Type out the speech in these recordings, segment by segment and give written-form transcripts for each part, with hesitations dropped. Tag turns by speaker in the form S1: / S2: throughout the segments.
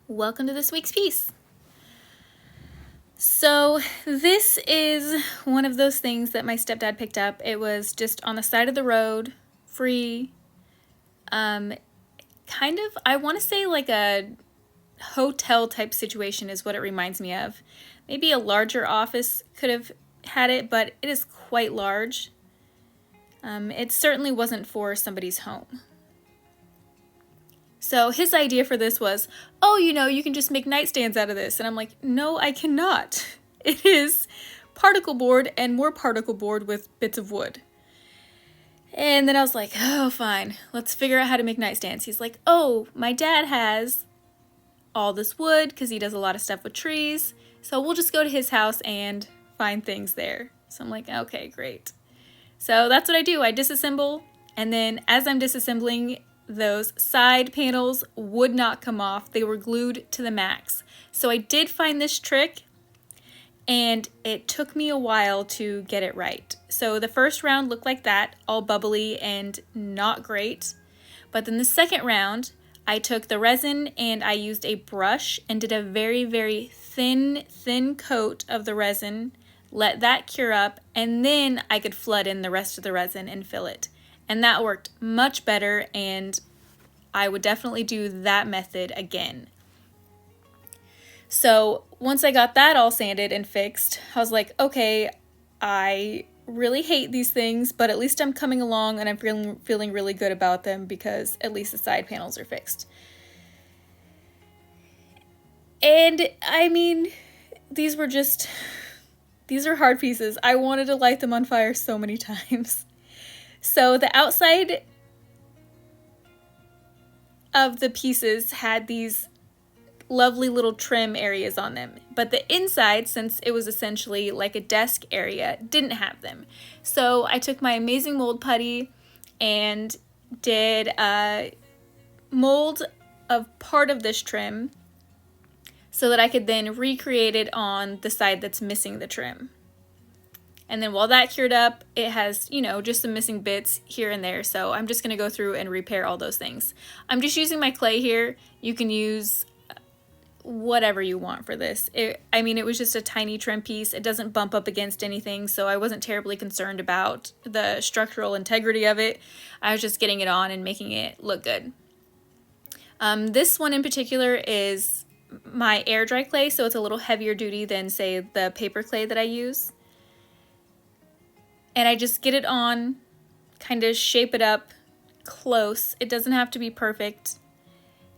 S1: Welcome to this week's piece. So this is one of those things that my stepdad picked up. It was just on the side of the road, free, kind of, I want to say like a hotel type situation is what it reminds me of. Maybe a larger office could have had it, but it is quite large. It certainly wasn't for somebody's home. So his idea for this was, oh, you can just make nightstands out of this. And I'm like, no, I cannot. It is particle board and more particle board with bits of wood. And then I was like, oh, fine. Let's figure out how to make nightstands. He's like, oh, my dad has all this wood because he does a lot of stuff with trees. So we'll just go to his house and find things there. So I'm like, okay, great. So that's what I do. I disassemble. And then as I'm disassembling, those side panels would not come off. They were glued to the max. So I did find this trick, and it took me a while to get it right. So the first round looked like that, all bubbly and not great. But then the second round, I took the resin and I used a brush and did a very, very thin coat of the resin, let that cure up, and then I could flood in the rest of the resin and fill it. And that worked much better, and I would definitely do that method again. So once I got that all sanded and fixed, I was like, okay, I really hate these things, but at least I'm coming along and I'm feeling really good about them because at least the side panels are fixed. And I mean, these are hard pieces. I wanted to light them on fire so many times. So the outside of the pieces had these lovely little trim areas on them, but the inside, since it was essentially like a desk area, didn't have them. So I took my amazing mold putty and did a mold of part of this trim so that I could then recreate it on the side that's missing the trim. And then while that cured up, it has, just some missing bits here and there. So I'm just going to go through and repair all those things. I'm just using my clay here. You can use whatever you want for this. It was just a tiny trim piece. It doesn't bump up against anything, so I wasn't terribly concerned about the structural integrity of it. I was just getting it on and making it look good. This one in particular is my air dry clay, so it's a little heavier duty than, say, the paper clay that I use. And I just get it on, kind of shape it up close. It doesn't have to be perfect.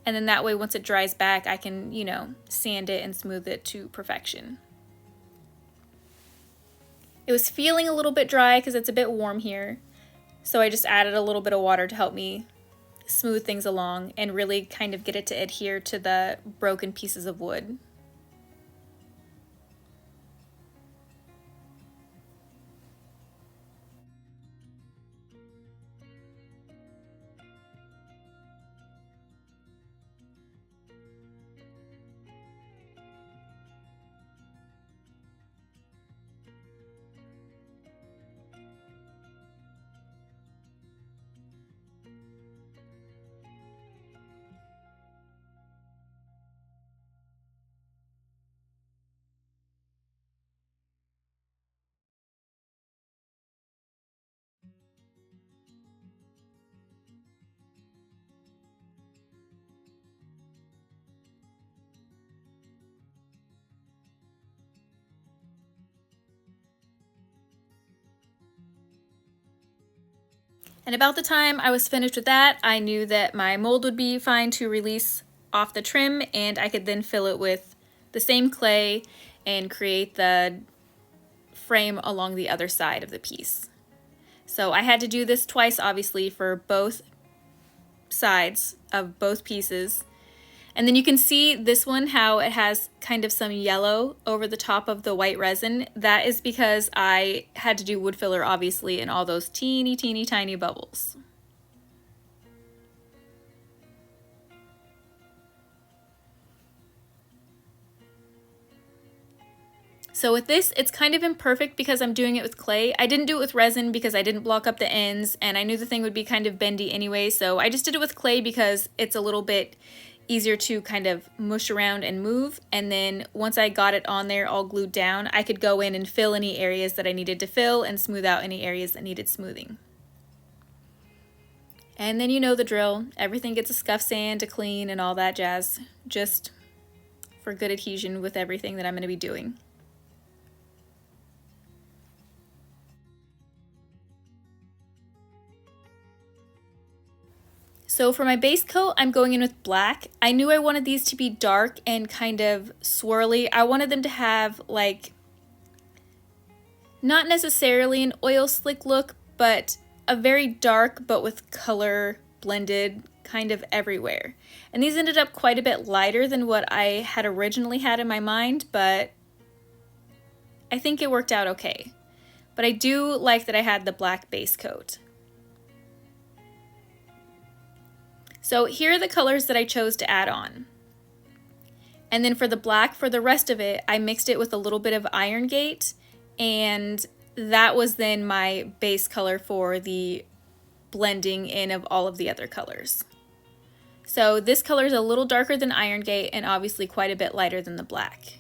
S1: And then that way, once it dries back, I can, sand it and smooth it to perfection. It was feeling a little bit dry because it's a bit warm here. So I just added a little bit of water to help me smooth things along and really kind of get it to adhere to the broken pieces of wood. And about the time I was finished with that, I knew that my mold would be fine to release off the trim, and I could then fill it with the same clay and create the frame along the other side of the piece. So I had to do this twice, obviously, for both sides of both pieces. And then you can see this one, how it has kind of some yellow over the top of the white resin. That is because I had to do wood filler, obviously, in all those teeny tiny bubbles. So with this, it's kind of imperfect because I'm doing it with clay. I didn't do it with resin because I didn't block up the ends, and I knew the thing would be kind of bendy anyway, so I just did it with clay because it's a little bit easier to kind of mush around and move. And then once I got it on there all glued down, I could go in and fill any areas that I needed to fill and smooth out any areas that needed smoothing. And then you know the drill. Everything gets a scuff sand to clean and all that jazz, just for good adhesion with everything that I'm going to be doing. So for my base coat, I'm going in with black. I knew I wanted these to be dark and kind of swirly. I wanted them to have like, not necessarily an oil slick look, but a very dark but with color blended kind of everywhere. And these ended up quite a bit lighter than what I had originally had in my mind, but I think it worked out okay. But I do like that I had the black base coat. So here are the colors that I chose to add on. And then for the black, for the rest of it, I mixed it with a little bit of Iron Gate, and that was then my base color for the blending in of all of the other colors. So this color is a little darker than Iron Gate and obviously quite a bit lighter than the black.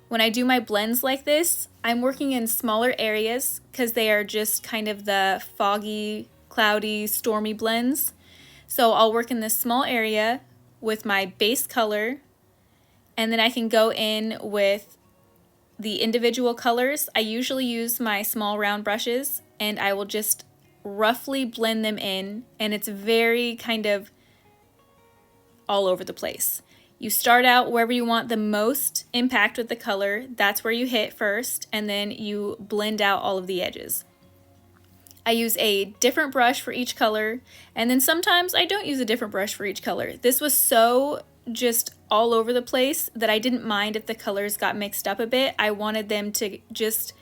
S1: When I do my blends like this, I'm working in smaller areas because they are just kind of the foggy, cloudy, stormy blends. So I'll work in this small area with my base color, and then I can go in with the individual colors. I usually use my small round brushes, and I will just roughly blend them in, and it's very kind of all over the place. You start out wherever you want the most impact with the color, that's where you hit first, and then you blend out all of the edges. I use a different brush for each color, and then sometimes I don't use a different brush for each color. This was so just all over the place that I didn't mind if the colors got mixed up a bit. I wanted them to just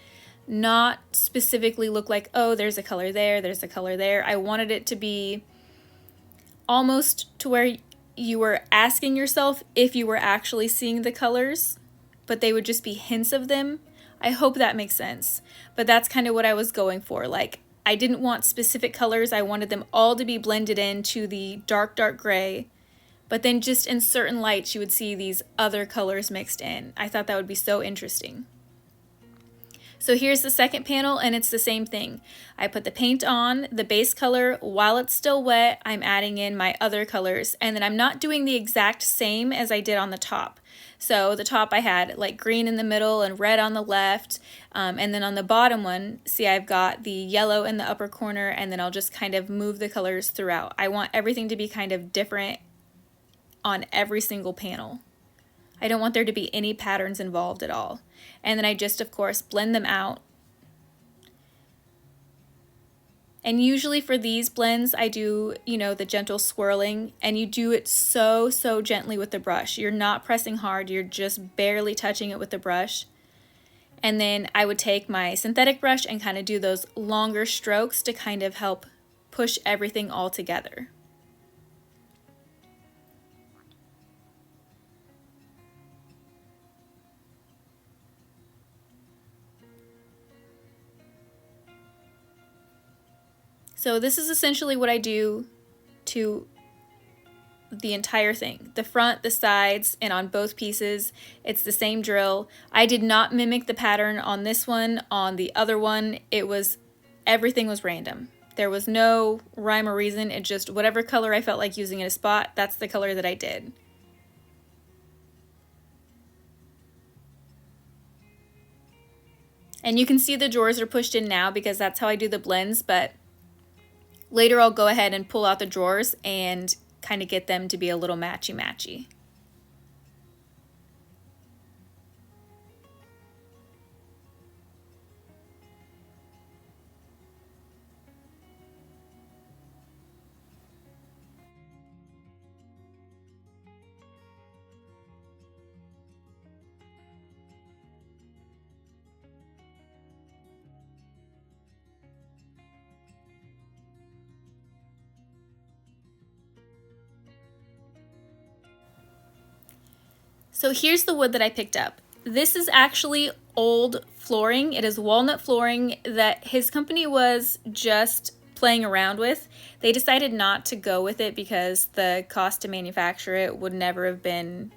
S1: not specifically look like, oh, there's a color there, there's a color there. I wanted it to be almost to where you were asking yourself if you were actually seeing the colors, but they would just be hints of them. I hope that makes sense, but that's kind of what I was going for. Like, I didn't want specific colors. I wanted them all to be blended into the dark, dark gray, but then just in certain lights you would see these other colors mixed in. I thought that would be so interesting. So here's the second panel, and it's the same thing. I put the paint on, the base color. While it's still wet, I'm adding in my other colors, and then I'm not doing the exact same as I did on the top. So the top I had like green in the middle and red on the left, and then on the bottom one, see, I've got the yellow in the upper corner, and then I'll just kind of move the colors throughout. I want everything to be kind of different on every single panel. I don't want there to be any patterns involved at all. And then I just, of course, blend them out. And usually for these blends, I do, you know, the gentle swirling, and you do it so, so gently with the brush. You're not pressing hard, you're just barely touching it with the brush. And then I would take my synthetic brush and kind of do those longer strokes to kind of help push everything all together. So this is essentially what I do to the entire thing. The front, the sides, and on both pieces, it's the same drill. I did not mimic the pattern on this one. On the other one, everything was random. There was no rhyme or reason. It just, whatever color I felt like using in a spot, that's the color that I did. And you can see the drawers are pushed in now because that's how I do the blends, but later I'll go ahead and pull out the drawers and kind of get them to be a little matchy-matchy. So here's the wood that I picked up. This is actually old flooring. It is walnut flooring that his company was just playing around with. They decided not to go with it because the cost to manufacture it would never have been,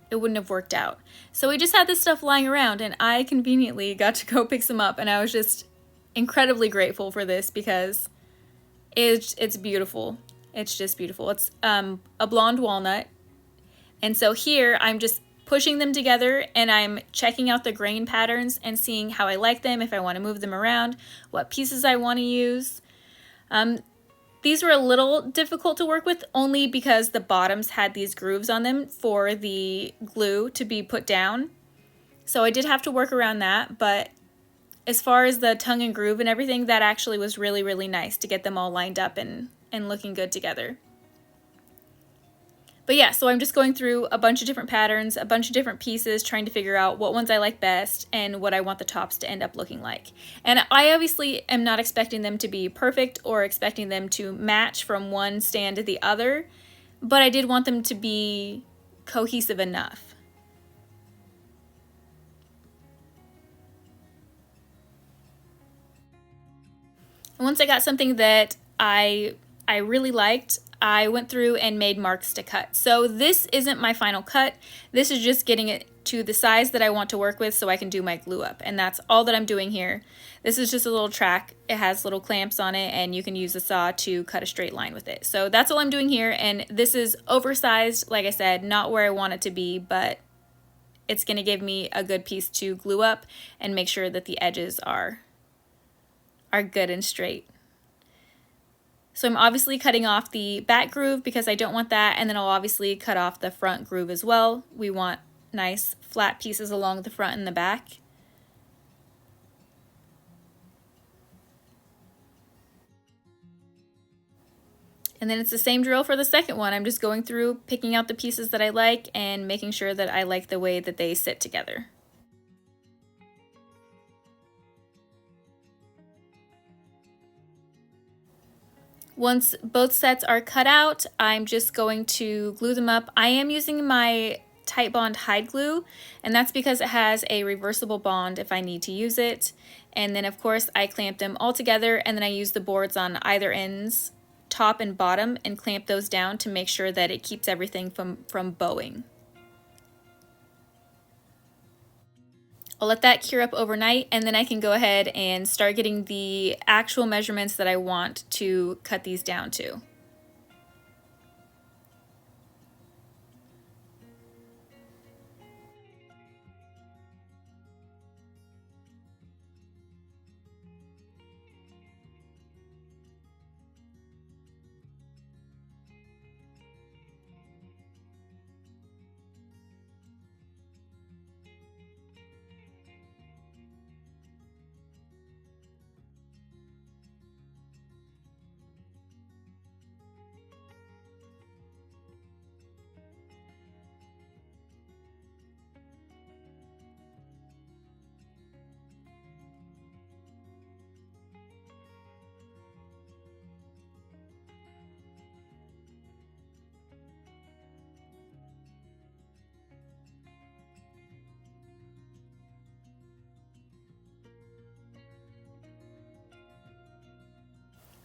S1: it wouldn't have worked out. So we just had this stuff lying around, and I conveniently got to go pick some up, and I was just incredibly grateful for this because it's beautiful. It's just beautiful. It's a blonde walnut, and so here I'm just pushing them together and I'm checking out the grain patterns and seeing how I like them, if I want to move them around, what pieces I want to use. These were a little difficult to work with only because the bottoms had these grooves on them for the glue to be put down. So I did have to work around that, but as far as the tongue and groove and everything, that actually was really, really nice to get them all lined up and looking good together. But yeah, so I'm just going through a bunch of different patterns, a bunch of different pieces, trying to figure out what ones I like best and what I want the tops to end up looking like. And I obviously am not expecting them to be perfect or expecting them to match from one stand to the other, but I did want them to be cohesive enough. And once I got something that I really liked, I went through and made marks to cut. So this isn't my final cut. This is just getting it to the size that I want to work with so I can do my glue up. And that's all that I'm doing here. This is just a little track. It has little clamps on it and you can use a saw to cut a straight line with it. So that's all I'm doing here. And this is oversized, like I said, not where I want it to be, but it's gonna give me a good piece to glue up and make sure that the edges are good and straight. So I'm obviously cutting off the back groove because I don't want that, and then I'll obviously cut off the front groove as well. We want nice flat pieces along the front and the back. And then it's the same drill for the second one. I'm just going through, picking out the pieces that I like and making sure that I like the way that they sit together. Once both sets are cut out, I'm just going to glue them up. I am using my Titebond hide glue, and that's because it has a reversible bond if I need to use it. And then of course I clamp them all together, and then I use the boards on either ends, top and bottom, and clamp those down to make sure that it keeps everything from bowing. I'll let that cure up overnight, and then I can go ahead and start getting the actual measurements that I want to cut these down to.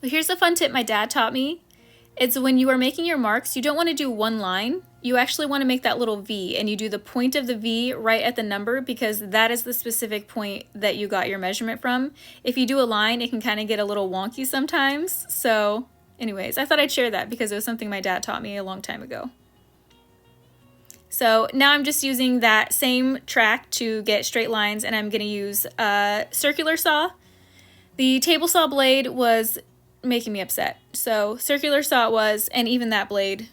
S1: Here's a fun tip my dad taught me. It's when you are making your marks, you don't want to do one line. You actually want to make that little V, and you do the point of the V right at the number because that is the specific point that you got your measurement from. If you do a line, it can kind of get a little wonky sometimes. So anyways, I thought I'd share that because it was something my dad taught me a long time ago. So now I'm just using that same track to get straight lines, and I'm going to use a circular saw. The table saw blade was making me upset. So circular saw it was, and even that blade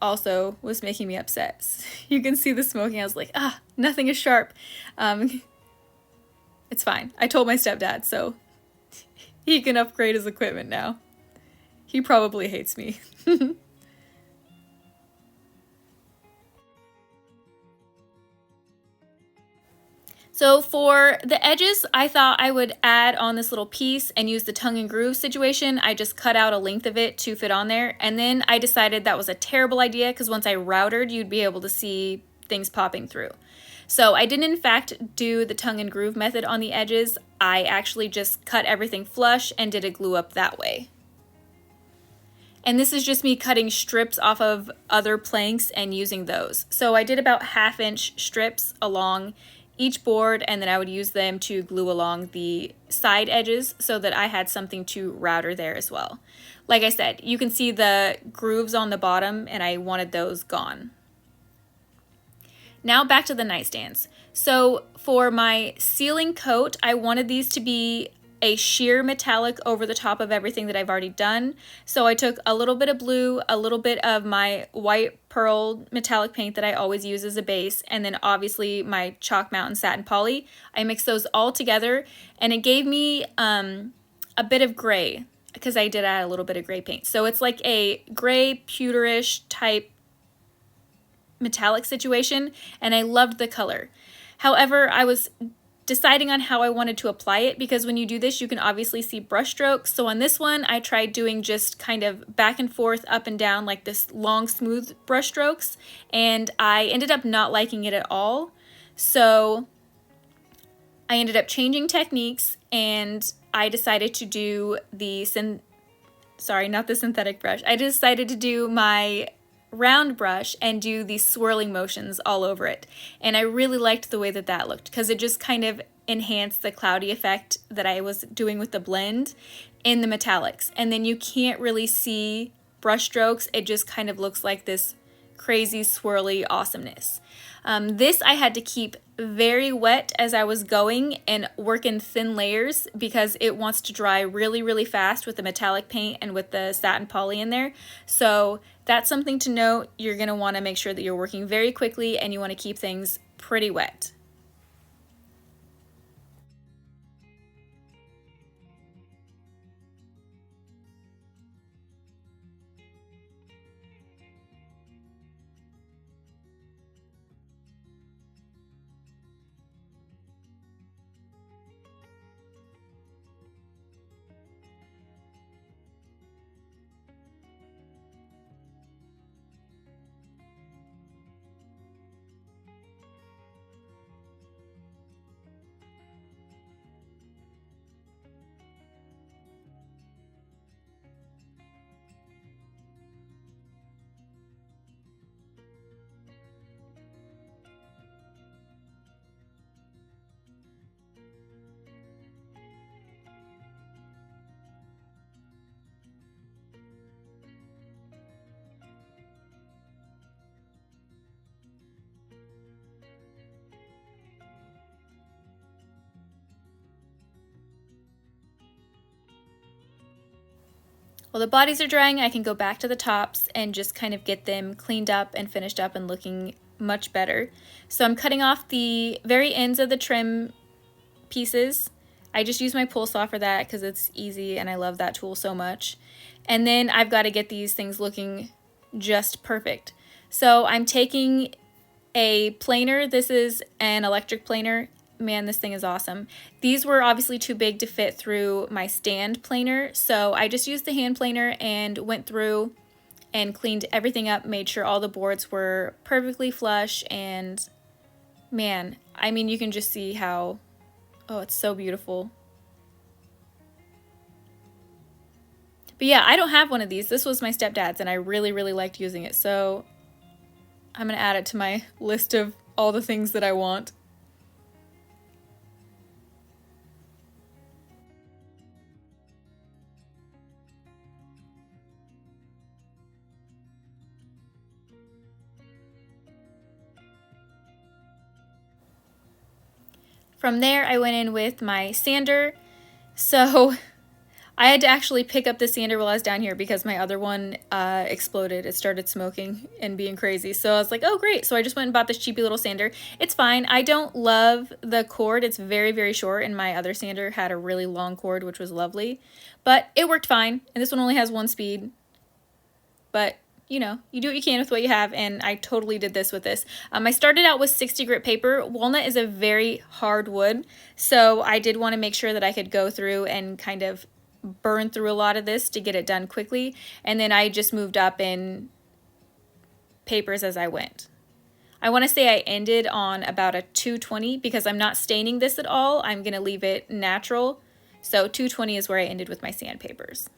S1: also was making me upset. You can see the smoking. I was like, nothing is sharp. It's fine. I told my stepdad, so he can upgrade his equipment now. He probably hates me. So for the edges, I thought I would add on this little piece and use the tongue and groove situation. I just cut out a length of it to fit on there. And then I decided that was a terrible idea because once I routered, you'd be able to see things popping through. So I didn't in fact do the tongue and groove method on the edges. I actually just cut everything flush and did a glue up that way. And this is just me cutting strips off of other planks and using those. So I did about 1/2 inch strips along each board, and then I would use them to glue along the side edges so that I had something to router there as well. Like I said, you can see the grooves on the bottom, and I wanted those gone. Now back to the nightstands. So for my ceiling coat, I wanted these to be a sheer metallic over the top of everything that I've already done. So I took a little bit of blue, a little bit of my white pearl metallic paint that I always use as a base, and then obviously my Chalk Mountain Satin Poly. I mixed those all together, and it gave me a bit of gray, because I did add a little bit of gray paint. So it's like a gray pewterish type metallic situation, and I loved the color. However, I was deciding on how I wanted to apply it, because when you do this, you can obviously see brush strokes. So on this one, I tried doing just kind of back and forth, up and down, like this long, smooth brush strokes, and I ended up not liking it at all. So I ended up changing techniques, and I decided to do the not the synthetic brush. I decided to do my round brush and do these swirling motions all over it. And I really liked the way that that looked, because it just kind of enhanced the cloudy effect that I was doing with the blend in the metallics. And then you can't really see brush strokes. It just kind of looks like this crazy swirly awesomeness. This I had to keep very wet as I was going and work in thin layers, because it wants to dry really, really fast with the metallic paint and with the satin poly in there. So that's something to note. You're going to want to make sure that you're working very quickly, and you want to keep things pretty wet. While the bodies are drying, I can go back to the tops and just kind of get them cleaned up and finished up and looking much better. So I'm cutting off the very ends of the trim pieces. I just use my pull saw for that because it's easy and I love that tool so much. And then I've got to get these things looking just perfect. So I'm taking a planer. This is an electric planer. Man, this thing is awesome. These were obviously too big to fit through my stand planer, so I just used the hand planer and went through and cleaned everything up, made sure all the boards were perfectly flush, and man, I mean, you can just see how, oh, it's so beautiful. But yeah, I don't have one of these. This was my stepdad's, and I really, really liked using it, so I'm going to add it to my list of all the things that I want. From there, I went in with my sander. So I had to actually pick up the sander while I was down here because my other one exploded. It started smoking and being crazy. So I was like, oh, great. So I just went and bought this cheapy little sander. It's fine. I don't love the cord. It's very, very short, and my other sander had a really long cord, which was lovely. But it worked fine, and this one only has 1 speed. But you know, you do what you can with what you have, and I totally did this with this. I started out with 60 grit paper. Walnut is a very hard wood, so I did want to make sure that I could go through and kind of burn through a lot of this to get it done quickly, and then I just moved up in papers as I went. I want to say I ended on about a 220 because I'm not staining this at all. I'm going to leave it natural. So 220 is where I ended with my sandpapers.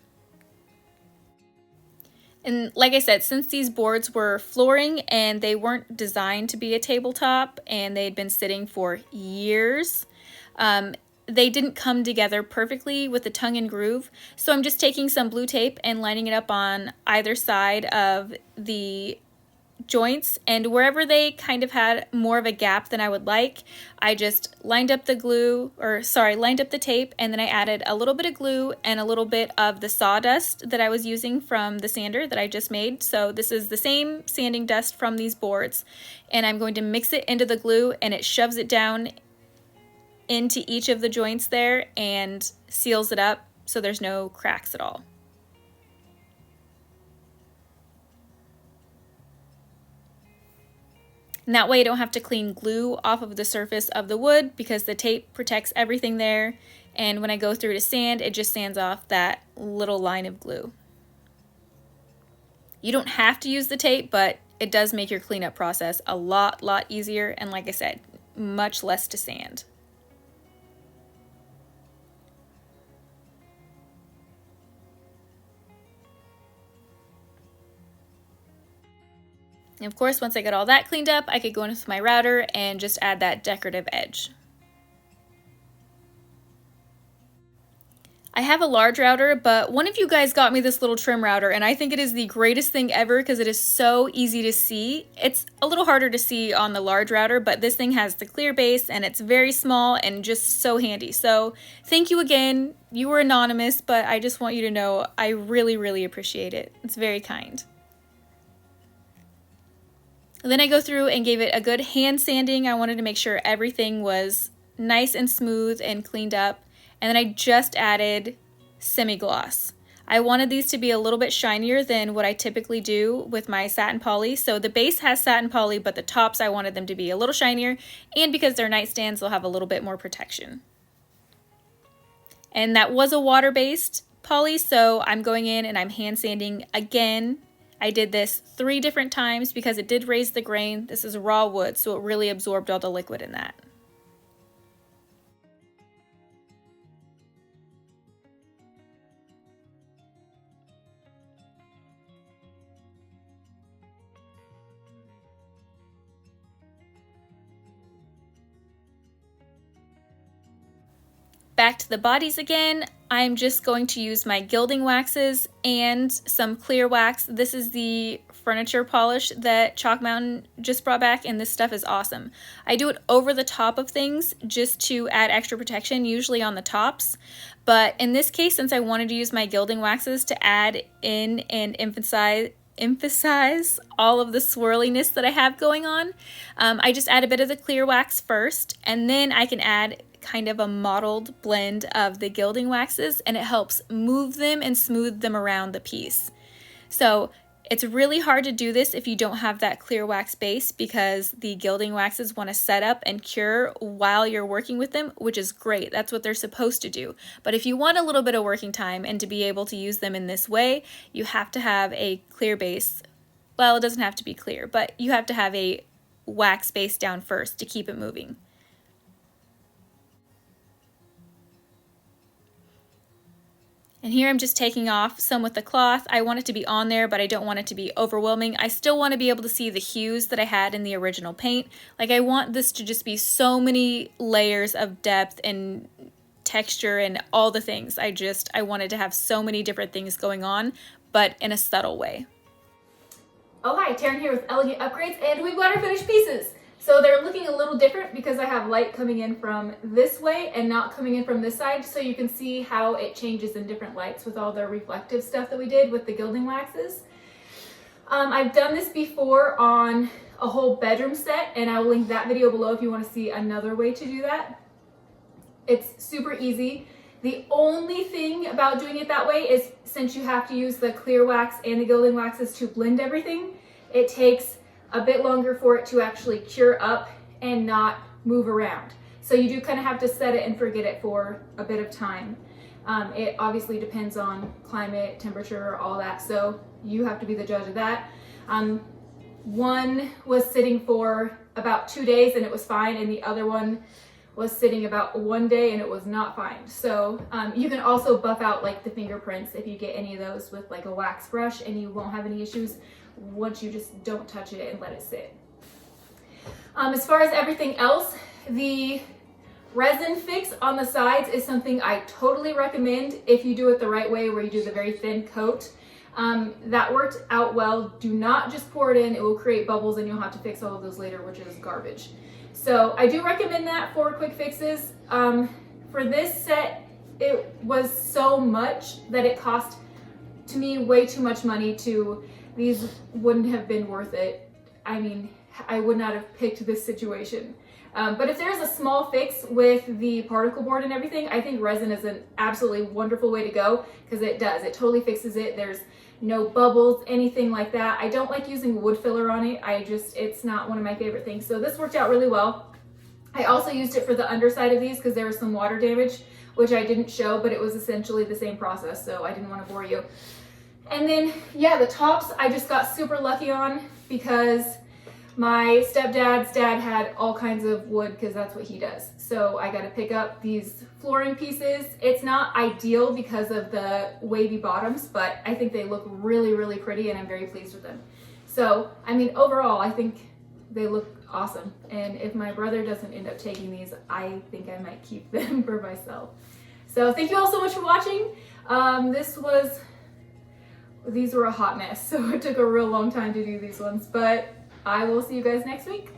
S1: And like I said, since these boards were flooring and they weren't designed to be a tabletop and they'd been sitting for years, they didn't come together perfectly with the tongue and groove. So I'm just taking some blue tape and lining it up on either side of the joints, and wherever they kind of had more of a gap than I would like, I just lined up the tape, and then I added a little bit of glue and a little bit of the sawdust that I was using from the sander that I just made. So this is the same sanding dust from these boards, and I'm going to mix it into the glue, and it shoves it down into each of the joints there and seals it up so there's no cracks at all. And that way I don't have to clean glue off of the surface of the wood because the tape protects everything there. And when I go through to sand, it just sands off that little line of glue. You don't have to use the tape, but it does make your cleanup process a lot easier. And like I said, much less to sand. And of course, once I get all that cleaned up, I could go in with my router and just add that decorative edge. I have a large router, but one of you guys got me this little trim router, and I think it is the greatest thing ever because it is so easy to see. It's a little harder to see on the large router, but this thing has the clear base and it's very small and just so handy. So thank you again. You were anonymous, but I just want you to know I really appreciate it. It's very kind. And then I go through and gave it a good hand sanding. I wanted to make sure everything was nice and smooth and cleaned up. And then I just added semi-gloss. I wanted these to be a little bit shinier than what I typically do with my Satin Poly. So the base has Satin Poly, but the tops I wanted them to be a little shinier. And because they're nightstands, they'll have a little bit more protection. And that was a water-based poly, so I'm going in and I'm hand sanding again. I did this 3 different times because it did raise the grain. This is raw wood, so it really absorbed all the liquid in that. Back to the bodies again, I'm just going to use my gilding waxes and some clear wax. This is the furniture polish that Chalk Mountain just brought back, and this stuff is awesome. I do it over the top of things just to add extra protection, usually on the tops. But in this case, since I wanted to use my gilding waxes to add in and emphasize all of the swirliness that I have going on, I just add a bit of the clear wax first, and then I can add kind of a mottled blend of the gilding waxes, and it helps move them and smooth them around the piece. So it's really hard to do this if you don't have that clear wax base because the gilding waxes want to set up and cure while you're working with them, which is great. That's what they're supposed to do. But if you want a little bit of working time and to be able to use them in this way, you have to have a clear base. Well, it doesn't have to be clear, but you have to have a wax base down first to keep it moving. And here I'm just taking off some with the cloth. I want it to be on there, but I don't want it to be overwhelming. I still want to be able to see the hues that I had in the original paint. Like, I want this to just be so many layers of depth and texture and all the things. I wanted to have so many different things going on, but in a subtle way. Oh hi, Taryn here with Elegant Upgrades, and we've got our finished pieces. So they're looking a little different because I have light coming in from this way and not coming in from this side, so you can see how it changes in different lights with all the reflective stuff that we did with the gilding waxes. I've done this before on a whole bedroom set, and I will link that video below if you want to see another way to do that. It's super easy. The only thing about doing it that way is since you have to use the clear wax and the gilding waxes to blend everything, it takes a bit longer for it to actually cure up and not move around. So you do kind of have to set it and forget it for a bit of time. It obviously depends on climate, temperature, all that, so you have to be the judge of that. one was sitting for about 2 days and it was fine, and the other one was sitting about 1 day and it was not fine. So you can also buff out like the fingerprints if you get any of those with like a wax brush, and you won't have any issues once you just don't touch it and let it sit. As far as everything else, the resin fix on the sides is something I totally recommend if you do it the right way, where you do the very thin coat. That worked out well. Do not just pour it in, it will create bubbles and you'll have to fix all of those later, which is garbage. So I do recommend that for quick fixes. For this set, it was so much that it cost to me way too much money these wouldn't have been worth it. I mean, I would not have picked this situation. But if there's a small fix with the particle board and everything, I think resin is an absolutely wonderful way to go, because it does. It totally fixes it. There's no bubbles, anything like that. I don't like using wood filler on it. It's not one of my favorite things. So this worked out really well. I also used it for the underside of these because there was some water damage, which I didn't show, but it was essentially the same process, so I didn't want to bore you. And then, yeah, the tops I just got super lucky on, because my stepdad's dad had all kinds of wood, because that's what he does. So I got to pick up these flooring pieces. It's not ideal because of the wavy bottoms, but I think they look really, really pretty, and I'm very pleased with them. So, I mean, overall, I think they look awesome. And if my brother doesn't end up taking these, I think I might keep them for myself. So thank you all so much for watching. These were a hot mess, so it took a real long time to do these ones, but I will see you guys next week.